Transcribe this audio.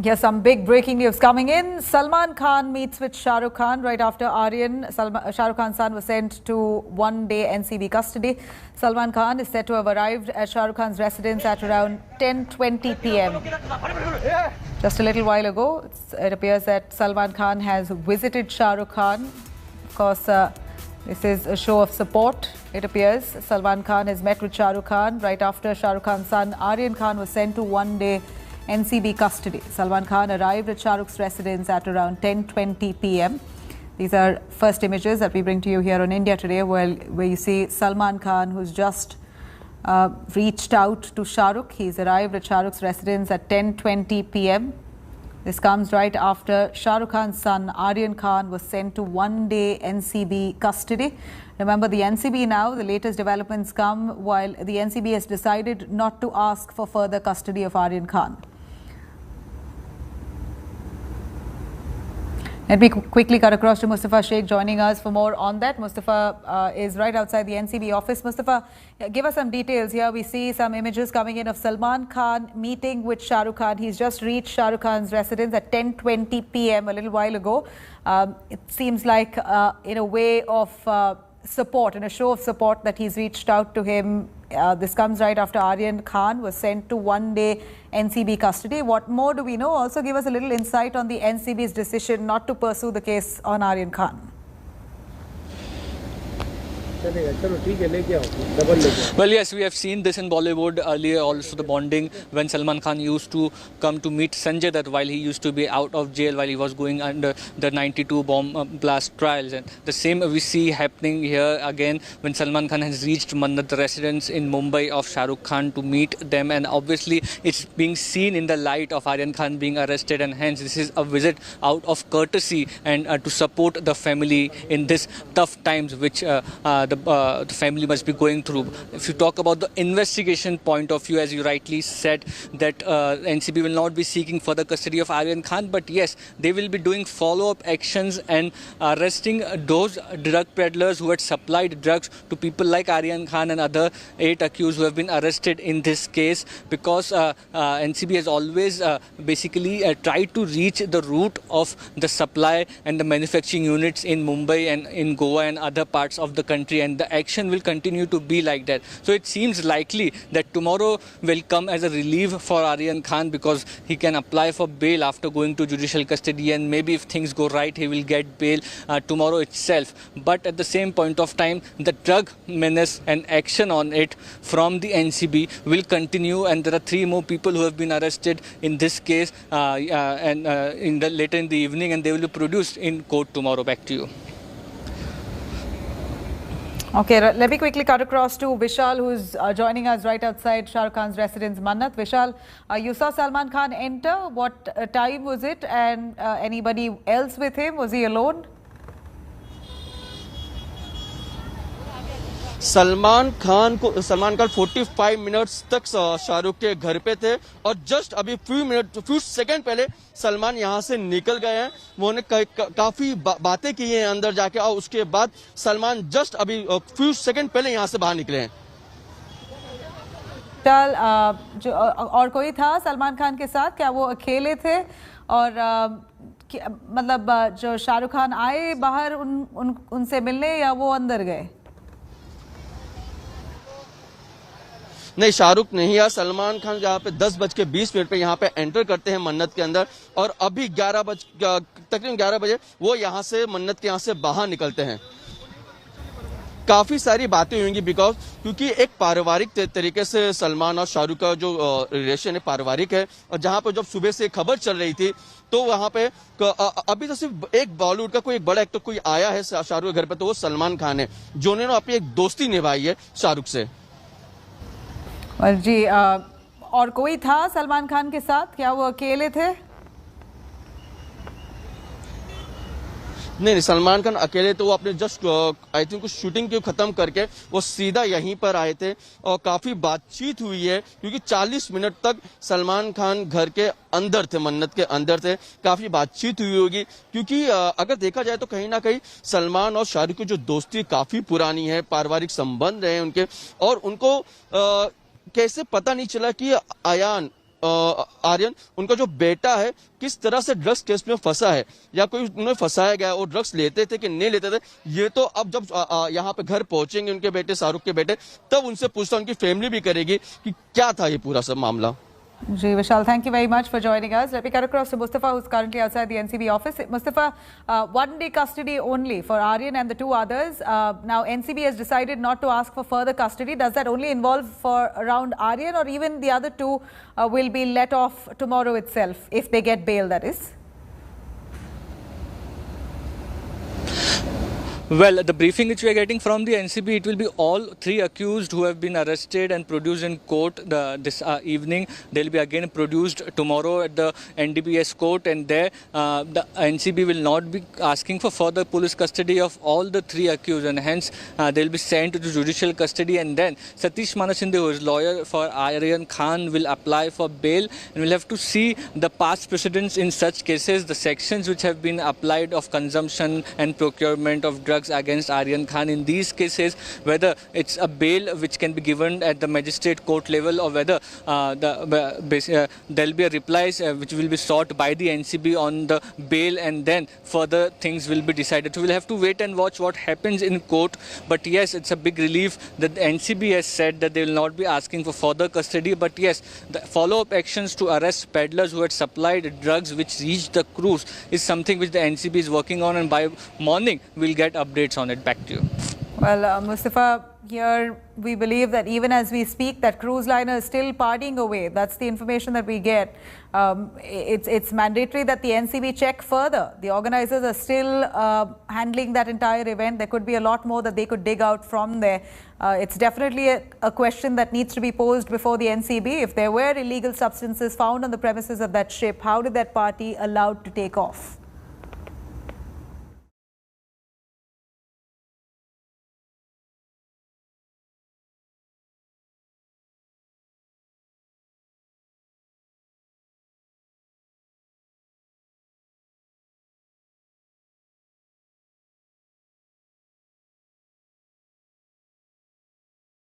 Yes, some big breaking news coming in. Salman Khan meets with Shah Rukh Khan right after Aryan. Shah Rukh Khan's son was sent to one-day NCB custody. Salman Khan is said to have arrived at Shah Rukh Khan's residence at around 10:20 p.m. Just a little while ago, it appears that Salman Khan has visited Shah Rukh Khan. Of course, this is a show of support. It appears Salman Khan has met with Shah Rukh Khan right after Shah Rukh Khan's son Aryan Khan was sent to one-day NCB custody. Salman Khan arrived at Shah Rukh's residence at around 10:20 p.m. These are first images that we bring to you here on India Today, where you see Salman Khan, who's just reached out to Shah Rukh. He's arrived at Shah Rukh's residence at 10:20 p.m. This comes right after Shah Rukh Khan's son Aryan Khan was sent to one-day NCB custody. Remember, the NCB now, the latest developments come while the NCB has decided not to ask for further custody of Aryan Khan. Let me quickly cut across to Mustafa Sheikh joining us for more on that. Mustafa is right outside the NCB office. Mustafa, give us some details here. We see some images coming in of Salman Khan meeting with Shah Rukh Khan. He's just reached Shah Rukh Khan's residence at 10:20 p.m. a little while ago. It seems like in a way of support, in a show of support, that he's reached out to him. This comes right after Aryan Khan was sent to one-day NCB custody. What more do we know? Also give us a little insight on the NCB's decision not to pursue the case on Aryan Khan. Well, yes, we have seen this in Bollywood earlier, also the bonding when Salman Khan used to come to meet Sanjay Dutt while he used to be out of jail, while he was going under the 92 bomb blast trials. And the same we see happening here again when Salman Khan has reached Mannat, the residence in Mumbai of Shah Rukh Khan, to meet them. And obviously it's being seen in the light of Aryan Khan being arrested, and hence this is a visit out of courtesy and to support the family in this tough times which the family must be going through. If you talk about the investigation point of view, as you rightly said, that NCB will not be seeking further custody of Aryan Khan, but yes, they will be doing follow-up actions and arresting those drug peddlers who had supplied drugs to people like Aryan Khan and other 8 accused who have been arrested in this case, because NCB has always basically tried to reach the root of the supply and the manufacturing units in Mumbai and in Goa and other parts of the country, and the action will continue to be like that. So it seems likely that tomorrow will come as a relief for Aryan Khan, because he can apply for bail after going to judicial custody, and maybe if things go right, he will get bail tomorrow itself. But at the same point of time, the drug menace and action on it from the NCB will continue, and there are 3 more people who have been arrested in this case later in the evening, and they will be produced in court tomorrow. Back to you. Okay, let me quickly cut across to Vishal, who's joining us right outside Shah Rukh Khan's residence, Mannat. Vishal, you saw Salman Khan enter. What time was it? And anybody else with him? Was he alone? Salman Khan 45 minutes तक शाहरुख के घर पे थे, और just अभी few second पहले सलमान यहां से निकल गए हैं। उन्होंने काफी बातें की हैं अंदर जाके, और उसके बाद सलमान जस्ट अभी फ्यू सेकंड पहले यहां से बाहर निकले हैं। और कोई था सलमान खान के साथ? क्या वो अकेले थे? और मतलब जो शाहरुख खान आए बाहर उनसे मिलने, या वो अंदर गए? नहीं, शाहरुख नहीं आया। सलमान खान जहाँ पे 10:20 पे यहाँ पे एंटर करते हैं मन्नत के अंदर, और अभी तकरीबन 11 बजे वो यहाँ से मन्नत के यहाँ से बाहर निकलते हैं। काफी सारी बातें होंगी क्योंकि एक पारिवारिक तरीके से सलमान और शाहरुख का जो रिलेशन है पारिवारिक है, और जहाँ पे जब सुबह से खबर चल रही थी तो वहाँ पे अभी तो सिर्फ एक बॉलीवुड का कोई एक बड़ा एक्टर कोई आया है शाहरुख के घर पे, तो वो सलमान खान है, जिन्होंने अपनी एक दोस्ती निभाई है शाहरुख से। जी, और कोई था सलमान खान के साथ? क्या वो अकेले थे? नहीं, सलमान खान अकेले तो वो अपने जस्ट आई थिंक शूटिंग को खत्म करके वो सीधा यहीं पर आए थे, और काफी बातचीत हुई है, क्योंकि 40 मिनट तक सलमान खान घर के अंदर थे, मन्नत के अंदर थे। काफी बातचीत हुई होगी, क्योंकि अगर देखा जाए तो कहीं ना कहीं सलमान और शाहरुख की जो दोस्ती काफी पुरानी है, पारिवारिक संबंध रहे उनके, और उनको कैसे पता नहीं चला कि आयान आर्यन, उनका जो बेटा है किस तरह से ड्रग्स केस में फंसा है या कोई उन्हें फंसाया गया है और ड्रग्स लेते थे कि नहीं लेते थे, ये तो अब जब यहाँ पे घर पहुंचेंगे उनके बेटे, शाहरुख के बेटे, तब उनसे पूछता, उनकी फैमिली भी करेगी कि क्या था ये पूरा सब मामला। Ji, Vishal, thank you very much for joining us. Let me cut across to Mustafa, who's currently outside the NCB office. Mustafa, 1 day custody only for Aryan and the 2 others. Now, NCB has decided not to ask for further custody. Does that only involve for around Aryan, or even the other 2 will be let off tomorrow itself, if they get bail, that is? Well, the briefing which we are getting from the NCB, it will be all 3 accused who have been arrested and produced in court this evening. They'll be again produced tomorrow at the NDPS court, and there the NCB will not be asking for further police custody of all the 3 accused, and hence they'll be sent to the judicial custody, and then Satish Manashinde, who is lawyer for Aryan Khan, will apply for bail, and we'll have to see the past precedents in such cases, the sections which have been applied of consumption and procurement of drugs against Aryan Khan in these cases, whether it's a bail which can be given at the magistrate court level, or whether there'll be a replies which will be sought by the NCB on the bail, and then further things will be decided. So we'll have to wait and watch what happens in court. But yes, it's a big relief that the NCB has said that they will not be asking for further custody. But yes, the follow-up actions to arrest peddlers who had supplied drugs which reached the cruise is something which the NCB is working on, and by morning we'll get updates on it. Back to you. Well, Mustafa, here we believe that even as we speak, that cruise liner is still partying away. That's the information that we get. It's mandatory that the NCB check further. The organizers are still handling that entire event. There could be a lot more that they could dig out from there. It's definitely a question that needs to be posed before the NCB. If there were illegal substances found on the premises of that ship, how did that party allowed to take off?